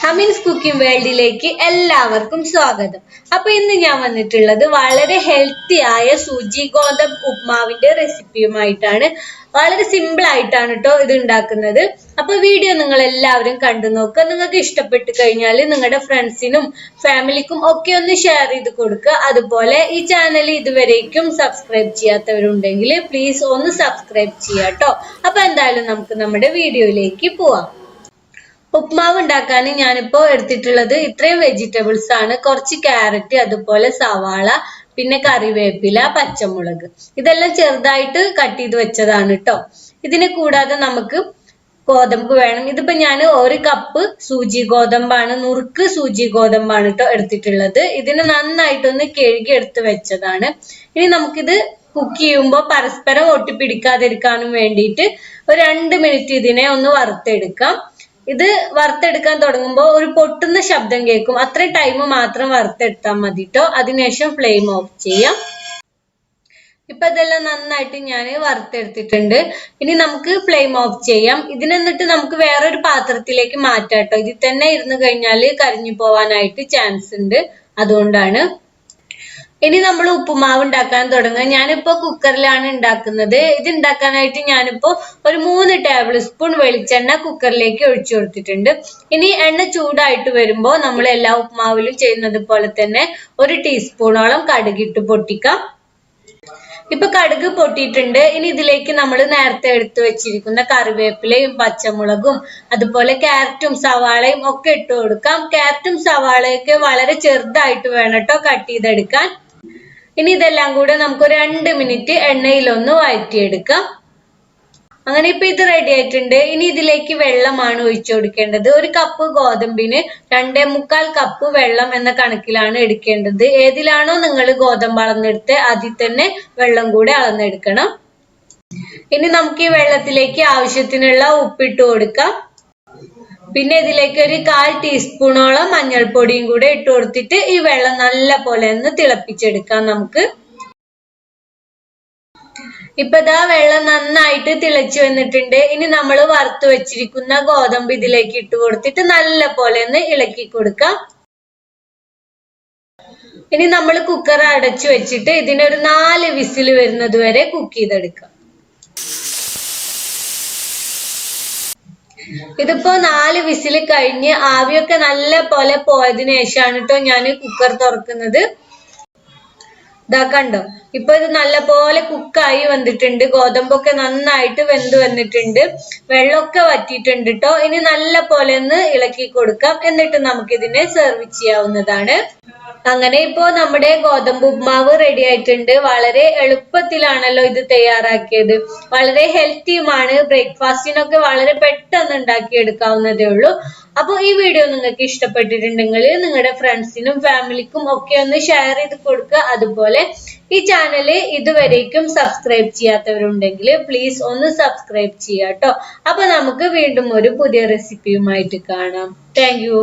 ഹമീൻസ് cooking വേൾഡിലേക്ക് എല്ലാവർക്കും സ്വാഗതം. അപ്പൊ ഇന്ന് ഞാൻ വന്നിട്ടുള്ളത് വളരെ ഹെൽത്തി ആയ സൂചി ഗോതമ്പ് ഉപ്മാവിന്റെ റെസിപ്പിയുമായിട്ടാണ്. വളരെ സിമ്പിൾ ആയിട്ടാണ് കേട്ടോ ഇത് ഉണ്ടാക്കുന്നത്. അപ്പൊ വീഡിയോ നിങ്ങൾ എല്ലാവരും കണ്ടു നോക്കുക. നിങ്ങൾക്ക് ഇഷ്ടപ്പെട്ട് കഴിഞ്ഞാൽ നിങ്ങളുടെ ഫ്രണ്ട്സിനും ഫാമിലിക്കും ഒക്കെ ഒന്ന് ഷെയർ ചെയ്ത് കൊടുക്കുക. അതുപോലെ ഈ ചാനൽ ഇതുവരേക്കും സബ്സ്ക്രൈബ് ചെയ്യാത്തവരുണ്ടെങ്കിൽ പ്ലീസ് ഒന്ന് സബ്സ്ക്രൈബ് ചെയ്യാം കേട്ടോ. അപ്പൊ എന്തായാലും നമുക്ക് നമ്മുടെ വീഡിയോയിലേക്ക് പോവാം. ഉപ്മാവ് ഉണ്ടാക്കാൻ ഞാനിപ്പോ എടുത്തിട്ടുള്ളത് ഇത്രയും വെജിറ്റബിൾസ് ആണ്. കുറച്ച് ക്യാരറ്റ്, അതുപോലെ സവാള, പിന്നെ കറിവേപ്പില, പച്ചമുളക്, ഇതെല്ലാം ചെറുതായിട്ട് കട്ട് ചെയ്ത് വെച്ചതാണ് കേട്ടോ. ഇതിനെ കൂടാതെ നമുക്ക് ഗോതമ്പ് വേണം. ഇതിപ്പോ ഞാൻ 1 കപ്പ് സൂചി ഗോതമ്പാണ്, നുറുക്ക് സൂചി ഗോതമ്പാണ് കേട്ടോ എടുത്തിട്ടുള്ളത്. ഇതിനെ നന്നായിട്ടൊന്ന് കഴുകി എടുത്ത് വെച്ചതാണ്. ഇനി നമുക്കിത് കുക്ക് ചെയ്യുമ്പോൾ പരസ്പരം ഒട്ടിപ്പിടിക്കാതിരിക്കാനും വേണ്ടിയിട്ട് ഒരു 2 മിനിറ്റ് ഇതിനെ ഒന്ന് വറുത്തെടുക്കാം. ഇത് വറുത്തെടുക്കാൻ തുടങ്ങുമ്പോൾ ഒരു പൊട്ടുന്ന ശബ്ദം കേൾക്കും. അത്രയും ടൈം മാത്രം വറുത്തെടുത്താൽ മതി കേട്ടോ. അതിനുശേഷം ഫ്ലെയിം ഓഫ് ചെയ്യാം. ഇപ്പൊ ഇതെല്ലാം നന്നായിട്ട് ഞാൻ വറുത്തെടുത്തിട്ടുണ്ട്. ഇനി നമുക്ക് ഫ്ലെയിം ഓഫ് ചെയ്യാം. ഇതിനെന്നിട്ട് നമുക്ക് വേറൊരു പാത്രത്തിലേക്ക് മാറ്റാം കേട്ടോ. ഇതിൽ തന്നെ ഇരുന്ന് കഴിഞ്ഞാൽ കരിഞ്ഞു പോവാനായിട്ട് ചാൻസ് ഉണ്ട്, അതുകൊണ്ടാണ്. ഇനി നമ്മൾ ഉപ്പുമാവ് ഉണ്ടാക്കാൻ തുടങ്ങുക. ഞാനിപ്പോ കുക്കറിലാണ് ഉണ്ടാക്കുന്നത്. ഇത് ഉണ്ടാക്കാനായിട്ട് ഞാനിപ്പോ ഒരു 3 ടേബിൾ സ്പൂൺ വെളിച്ചെണ്ണ കുക്കറിലേക്ക് ഒഴിച്ചു കൊടുത്തിട്ടുണ്ട്. ഇനി എണ്ണ ചൂടായിട്ട് വരുമ്പോൾ നമ്മൾ എല്ലാ ഉപ്പുമാവിലും ചെയ്യുന്നത് പോലെ തന്നെ 1 ടീസ്പൂണോളം കടുകിട്ട് പൊട്ടിക്കാം. ഇപ്പൊ കടുക് പൊട്ടിയിട്ടുണ്ട്. ഇനി ഇതിലേക്ക് നമ്മൾ നേരത്തെ എടുത്തു വെച്ചിരിക്കുന്ന കറിവേപ്പിലയും പച്ചമുളകും അതുപോലെ ക്യാരറ്റും സവാളയും ഒക്കെ ഇട്ട് കൊടുക്കാം. ക്യാരറ്റും സവാളയൊക്കെ വളരെ ചെറുതായിട്ട് വേണം കേട്ടോ കട്ട് ചെയ്തെടുക്കാൻ. ഇനി ഇതെല്ലാം കൂടെ നമുക്ക് 2 മിനിറ്റ് എണ്ണയിലൊന്ന് വഴറ്റിയെടുക്കാം. അങ്ങനെ ഇപ്പൊ ഇത് റെഡി ആയിട്ടുണ്ട്. ഇനി ഇതിലേക്ക് വെള്ളമാണ് ഒഴിച്ചു കൊടുക്കേണ്ടത്. 1 കപ്പ് ഗോതമ്പിന് 2.25 കപ്പ് വെള്ളം എന്ന കണക്കിലാണ് എടുക്കേണ്ടത്. ഏതിലാണോ നിങ്ങൾ ഗോതമ്പ് അളന്നെടുത്ത് അതിൽ തന്നെ വെള്ളം കൂടെ അളന്നെടുക്കണം. ഇനി നമുക്ക് ഈ വെള്ളത്തിലേക്ക് ആവശ്യത്തിനുള്ള ഉപ്പിട്ട് കൊടുക്കാം. പിന്നെ ഇതിലേക്ക് ഒരു 1/4 ടീസ്പൂണോളം മഞ്ഞൾപ്പൊടിയും കൂടെ ഇട്ട് കൊടുത്തിട്ട് ഈ വെള്ളം നല്ല പോലെ ഒന്ന് തിളപ്പിച്ചെടുക്കാം നമുക്ക്. ഇപ്പൊ ഇതാ വെള്ളം നന്നായിട്ട് തിളച്ചു വന്നിട്ടുണ്ട്. ഇനി നമ്മൾ വറുത്ത് വെച്ചിരിക്കുന്ന ഗോതമ്പ് ഇതിലേക്ക് ഇട്ട് കൊടുത്തിട്ട് നല്ല പോലെ ഒന്ന് ഇളക്കി കൊടുക്കാം. ഇനി നമ്മൾ കുക്കർ അടച്ചു വെച്ചിട്ട് ഇതിനൊരു 4 വിസിൽ വരുന്നത് വരെ കുക്ക് ചെയ്തെടുക്കാം. ഇതിപ്പോ 4 വിസിൽ കഴിഞ്ഞ് ആവിയൊക്കെ നല്ല പോലെ പോയതിനു ശേഷമാണ് കേട്ടോ ഞാൻ കുക്കർ തുറക്കുന്നത്. ഇതാ കണ്ടോ, ഇപ്പൊ ഇത് നല്ല പോലെ കുക്കായി വന്നിട്ടുണ്ട്. ഗോതമ്പൊക്കെ നന്നായിട്ട് വെന്ത് വന്നിട്ടുണ്ട്. വെള്ളമൊക്കെ വറ്റിയിട്ടുണ്ട് കേട്ടോ. ഇനി നല്ല പോലെ ഒന്ന് ഇളക്കി കൊടുക്കാം. എന്നിട്ട് നമുക്ക് ഇതിനെ സെർവ് ചെയ്യാവുന്നതാണ്. അങ്ങനെ ഇപ്പോ നമ്മുടെ ഗോതമ്പ് ഉപ്മാവ് റെഡി ആയിട്ടുണ്ട്. വളരെ എളുപ്പത്തിലാണല്ലോ ഇത് തയ്യാറാക്കിയത്. വളരെ ഹെൽത്തിയുമാണ്. ബ്രേക്ക്ഫാസ്റ്റിനൊക്കെ വളരെ പെട്ടെന്ന് ഉണ്ടാക്കിയെടുക്കാവുന്നതേ ഉള്ളൂ. അപ്പൊ ഈ വീഡിയോ നിങ്ങൾക്ക് ഇഷ്ടപ്പെട്ടിട്ടുണ്ടെങ്കിൽ നിങ്ങളുടെ ഫ്രണ്ട്സിനും ഫാമിലിക്കും ഒക്കെ ഒന്ന് ഷെയർ ചെയ്ത് കൊടുക്കുക. അതുപോലെ ഈ ചാനല് ഇതുവരേക്കും സബ്സ്ക്രൈബ് ചെയ്യാത്തവരുണ്ടെങ്കിൽ പ്ലീസ് ഒന്ന് സബ്സ്ക്രൈബ് ചെയ്യാം കേട്ടോ. അപ്പൊ നമുക്ക് വീണ്ടും ഒരു പുതിയ റെസിപ്പിയുമായിട്ട് കാണാം. Thank you.